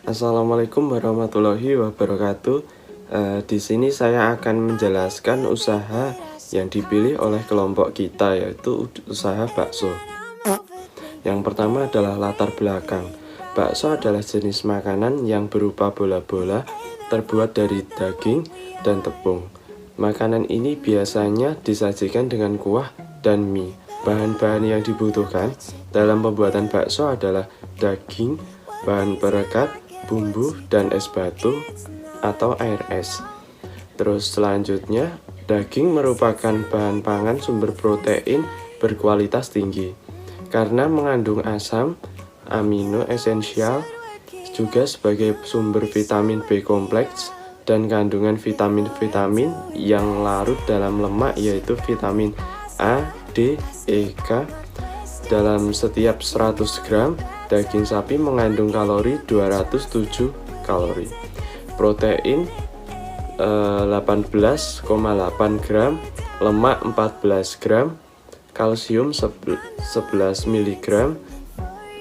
Assalamualaikum warahmatullahi wabarakatuh. Di sini saya akan menjelaskan usaha yang dipilih oleh kelompok kita, yaitu usaha bakso. Yang pertama adalah latar belakang. Bakso adalah jenis makanan yang berupa bola-bola terbuat dari daging dan tepung. Makanan ini biasanya disajikan dengan kuah dan mie. Bahan-bahan yang dibutuhkan dalam pembuatan bakso adalah daging, bahan perekat, bumbu, dan es batu atau air es. Terus selanjutnya, daging merupakan bahan pangan sumber protein berkualitas tinggi karena mengandung asam amino esensial, juga sebagai sumber vitamin B kompleks dan kandungan vitamin-vitamin yang larut dalam lemak, yaitu vitamin A, D, E, K. Dalam setiap 100 gram daging sapi mengandung kalori 207 kalori. Protein 18,8 gram, lemak 14 gram, kalsium 11 mg,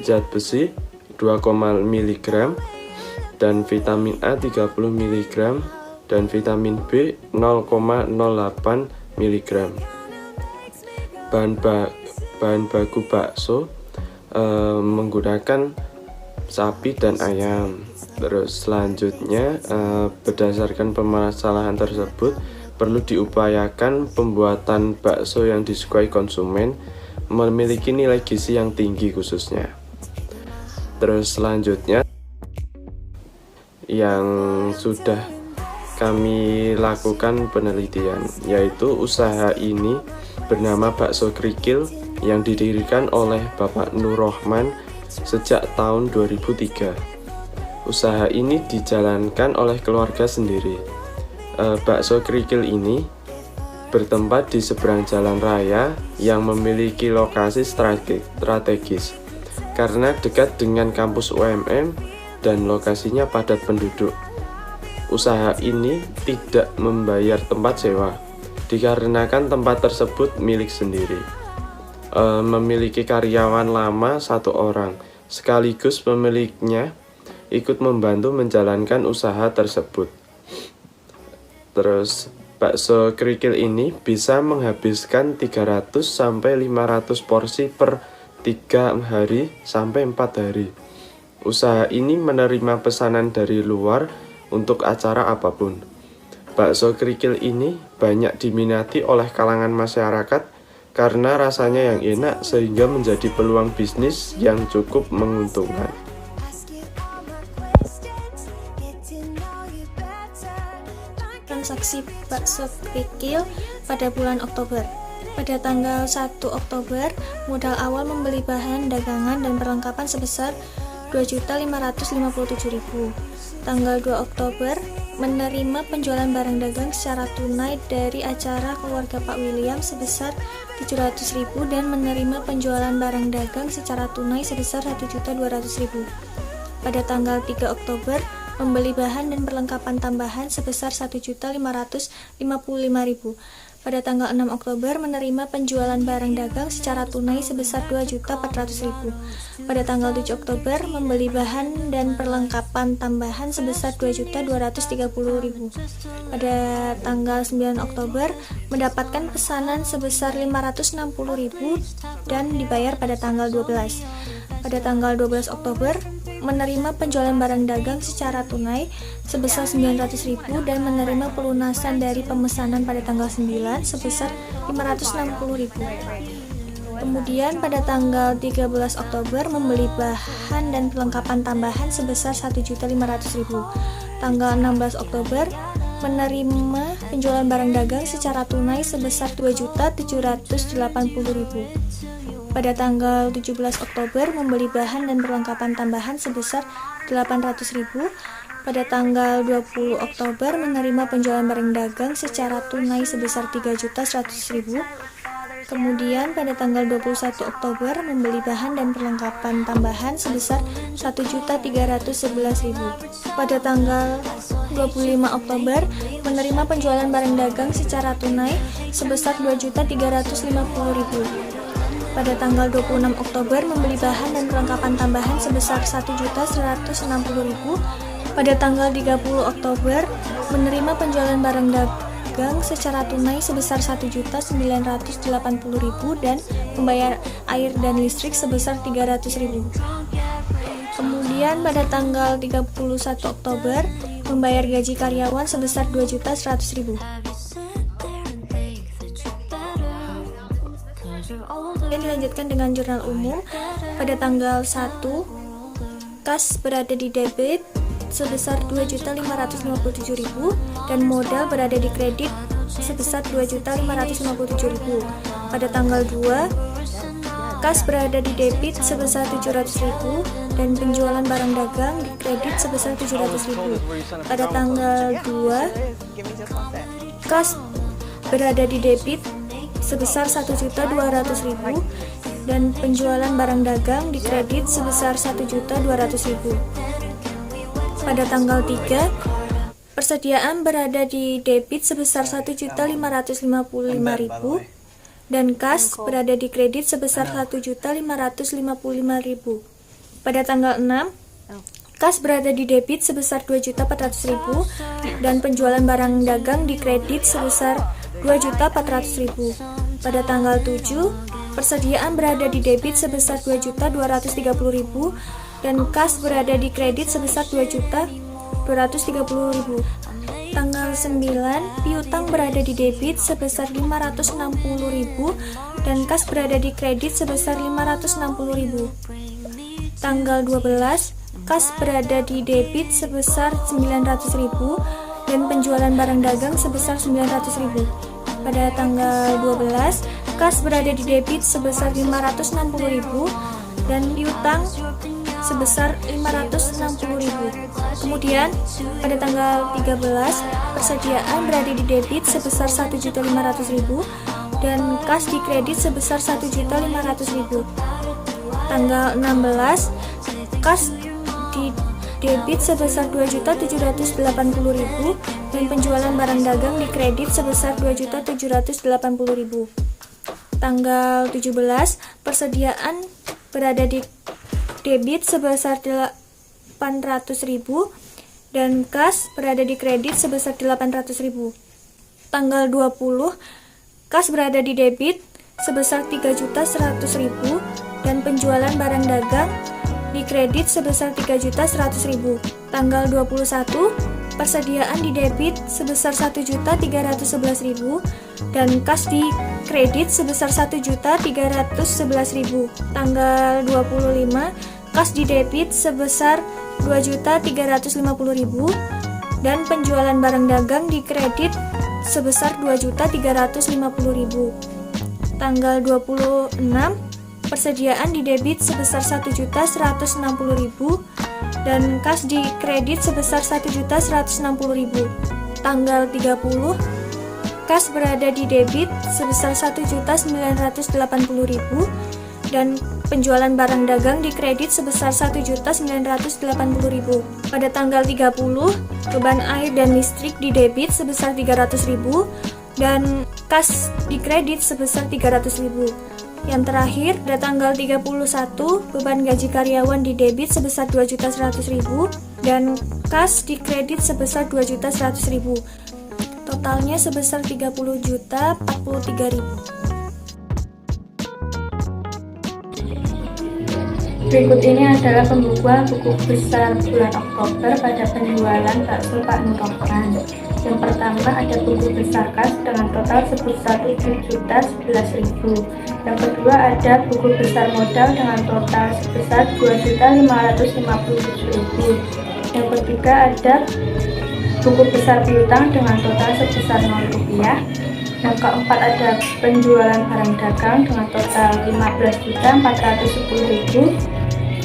zat besi 2, mg, dan vitamin A 30 mg, dan vitamin B 0,08 mg. Bahan baku bakso menggunakan sapi dan ayam. Terus selanjutnya, berdasarkan permasalahan tersebut, perlu diupayakan pembuatan bakso yang disukai konsumen memiliki nilai gizi yang tinggi khususnya. Terus selanjutnya, yang sudah kami lakukan penelitian, yaitu usaha ini bernama Bakso Krikil yang didirikan oleh Bapak Nur Rohman sejak tahun 2003. Usaha ini dijalankan oleh keluarga sendiri. Bakso Krikil ini bertempat di seberang jalan raya yang memiliki lokasi strategis karena dekat dengan kampus UMM dan lokasinya padat penduduk. Usaha ini tidak membayar tempat sewa, dikarenakan tempat tersebut milik sendiri. Memiliki karyawan lama 1 orang, sekaligus pemiliknya ikut membantu menjalankan usaha tersebut. Terus, bakso kerikil ini bisa menghabiskan 300-500 porsi per 3 hari sampai 4 hari. Usaha ini menerima pesanan dari luar untuk acara apapun. Bakso kerikil ini banyak diminati oleh kalangan masyarakat karena rasanya yang enak sehingga menjadi peluang bisnis yang cukup menguntungkan. Transaksi bakso kerikil pada bulan Oktober. Pada tanggal 1 Oktober, modal awal membeli bahan dagangan dan perlengkapan sebesar 2.557.000. Tanggal 2 Oktober, menerima penjualan barang dagang secara tunai dari acara keluarga Pak William sebesar 700.000 dan menerima penjualan barang dagang secara tunai sebesar 1.200.000. Pada tanggal 3 Oktober, membeli bahan dan perlengkapan tambahan sebesar 1.555.000. Pada tanggal 6 Oktober, menerima penjualan barang dagang secara tunai sebesar 2.400.000. Pada tanggal 7 Oktober, membeli bahan dan perlengkapan tambahan sebesar 2.230.000. Pada tanggal 9 Oktober, mendapatkan pesanan sebesar 560.000 dan dibayar pada tanggal 12. Pada tanggal 12 Oktober, menerima penjualan barang dagang secara tunai sebesar 900.000 dan menerima pelunasan dari pemesanan pada tanggal 9 sebesar 560.000. Kemudian pada tanggal 13 Oktober membeli bahan dan perlengkapan tambahan sebesar 1.500.000. Tanggal 16 Oktober menerima penjualan barang dagang secara tunai sebesar 2.780.000. Pada tanggal 17 Oktober membeli bahan dan perlengkapan tambahan sebesar 800.000. Pada tanggal 20 Oktober menerima penjualan barang dagang secara tunai sebesar 3.100.000. Kemudian pada tanggal 21 Oktober membeli bahan dan perlengkapan tambahan sebesar 1.311.000. Pada tanggal 25 Oktober menerima penjualan barang dagang secara tunai sebesar 2.350.000. Pada tanggal 26 Oktober membeli bahan dan perlengkapan tambahan sebesar 1.160.000. Pada tanggal 30 Oktober menerima penjualan barang dagang secara tunai sebesar 1.980.000 dan membayar air dan listrik sebesar 300.000. Kemudian pada tanggal 31 Oktober membayar gaji karyawan sebesar 2.100.000. Dan dilanjutkan dengan jurnal umum. Pada tanggal 1 kas berada di debit sebesar 2.557.000 dan modal berada di kredit sebesar 2.557.000. Pada tanggal 2 kas berada di debit sebesar 700.000 dan penjualan barang dagang di kredit sebesar 700.000. Pada tanggal 2 kas berada di debit sebesar 1.200.000 dan penjualan barang dagang di kredit sebesar 1.200.000. Pada tanggal 3 persediaan berada di debit sebesar 1.555.000 dan kas berada di kredit sebesar 1.555.000. Pada tanggal 6 kas berada di debit sebesar 2.400.000 dan penjualan barang dagang di kredit sebesar 2.400.000. Pada tanggal 7 persediaan berada di debit sebesar 2.230.000 dan kas berada di kredit sebesar 2.230.000. Tanggal 9 piutang berada di debit sebesar 560.000 dan kas berada di kredit sebesar 560.000. Tanggal 12 kas berada di debit sebesar 900.000 dan penjualan barang dagang sebesar 900.000. Pada tanggal 12 kas berada di debit sebesar 560.000 dan piutang sebesar 560.000. Kemudian pada tanggal 13 persediaan berada di debit sebesar 1.500.000 dan kas di kredit sebesar 1.500.000. Tanggal 16 kas di debit sebesar 2.780.000 dan penjualan barang dagang di kredit sebesar 2.780.000. Tanggal 17 persediaan berada di debit sebesar 800.000 dan kas berada di kredit sebesar 800.000. Tanggal 20 kas berada di debit sebesar 3.100.000 dan penjualan barang dagang di kredit sebesar 3.100.000. Tanggal 21 persediaan di debit sebesar 1.311.000 dan kas di kredit sebesar 1.311.000. Tanggal 25 kas di debit sebesar 2.350.000 dan penjualan barang dagang di kredit sebesar 2.350.000. Tanggal 26 persediaan di debit sebesar 1.160.000 dan kas di kredit sebesar 1.160.000. Tanggal 30 kas berada di debit sebesar 1.980.000 dan penjualan barang dagang di kredit sebesar 1.980.000. Pada tanggal 30 beban air dan listrik di debit sebesar 300.000 dan kas di kredit sebesar 300.000. Yang terakhir, pada tanggal 31 beban gaji karyawan di debit sebesar 2.100.000 dan kas di kredit sebesar 2.100.000. Totalnya sebesar 30.043.000. Berikut ini adalah pembukuan buku besar bulan Oktober pada penjualan bakso Pak Nurohman. Yang pertama ada buku besar kas dengan total sebesar 7.011.000. Yang kedua ada buku besar modal dengan total sebesar 2.557.000. Yang ketiga ada buku besar piutang dengan total sebesar 0 rupiah. Yang keempat ada penjualan barang dagang dengan total 15.410.000.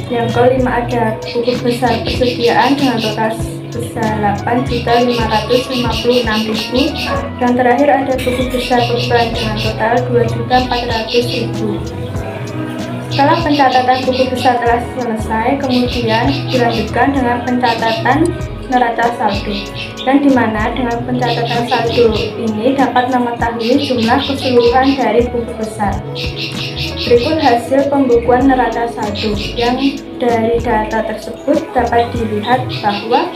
Yang kelima ada buku besar persediaan dengan total sebesar 8.556.000. Yang terakhir ada buku besar beban dengan total 2.400.000. Setelah pencatatan buku besar telah selesai, kemudian dilanjutkan dengan pencatatan neraca saldo, dan di mana dengan pencatatan saldo ini dapat mengetahui jumlah keseluruhan dari buku besar. Berikut hasil pembukuan neraca saldo yang dari data tersebut dapat dilihat bahwa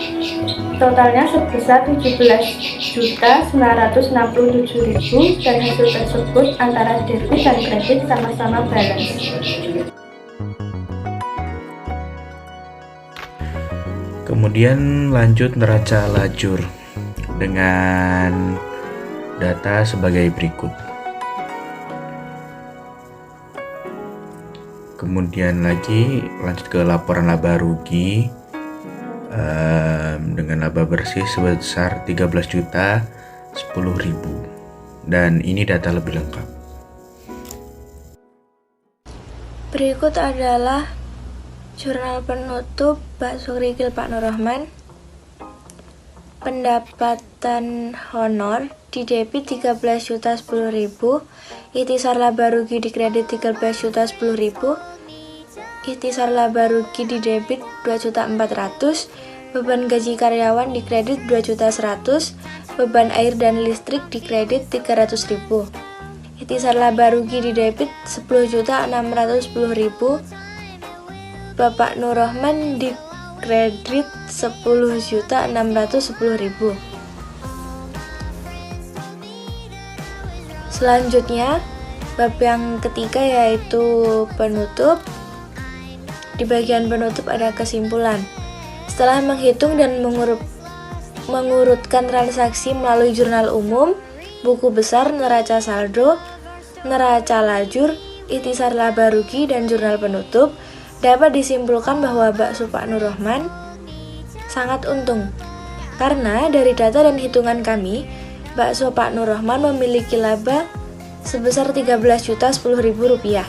totalnya sebesar 17.967.000 dan hasil tersebut antara debit dan kredit sama-sama balance. Kemudian lanjut neraca lajur dengan data sebagai berikut. Kemudian lagi lanjut ke laporan laba rugi dengan laba bersih sebesar 13.010.000, dan ini data lebih lengkap. Berikut adalah jurnal penutup Bakso Kerikil Pak Nur Rahman. Pendapatan honor di debit 13.010.000, ikhtisar laba rugi di kredit 13.010.000, ikhtisar laba rugi di debit 2.400.000, beban gaji karyawan di kredit 2.100.000, beban air dan listrik di kredit 300.000, ikhtisar laba rugi di debit 10.610.000, Bapak Nur Rahman di kredit 10.610.000. Selanjutnya, bab yang ketiga yaitu penutup. Di bagian penutup ada kesimpulan. Setelah menghitung dan mengurutkan transaksi melalui jurnal umum, buku besar, neraca saldo, neraca lajur, ikhtisar laba rugi, dan jurnal penutup, dapat disimpulkan bahwa Bakso Pak Nur Rahman sangat untung. Karena dari data dan hitungan kami, Bakso Pak Nur Rahman memiliki laba sebesar Rp13.010.000.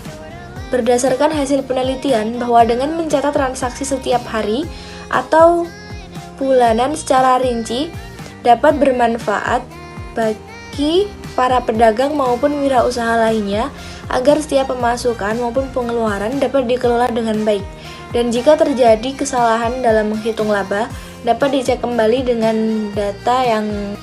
Berdasarkan hasil penelitian bahwa dengan mencatat transaksi setiap hari atau bulanan secara rinci dapat bermanfaat bagi para pedagang maupun wirausaha lainnya agar setiap pemasukan maupun pengeluaran dapat dikelola dengan baik. Dan jika terjadi kesalahan dalam menghitung laba, dapat dicek kembali dengan data yang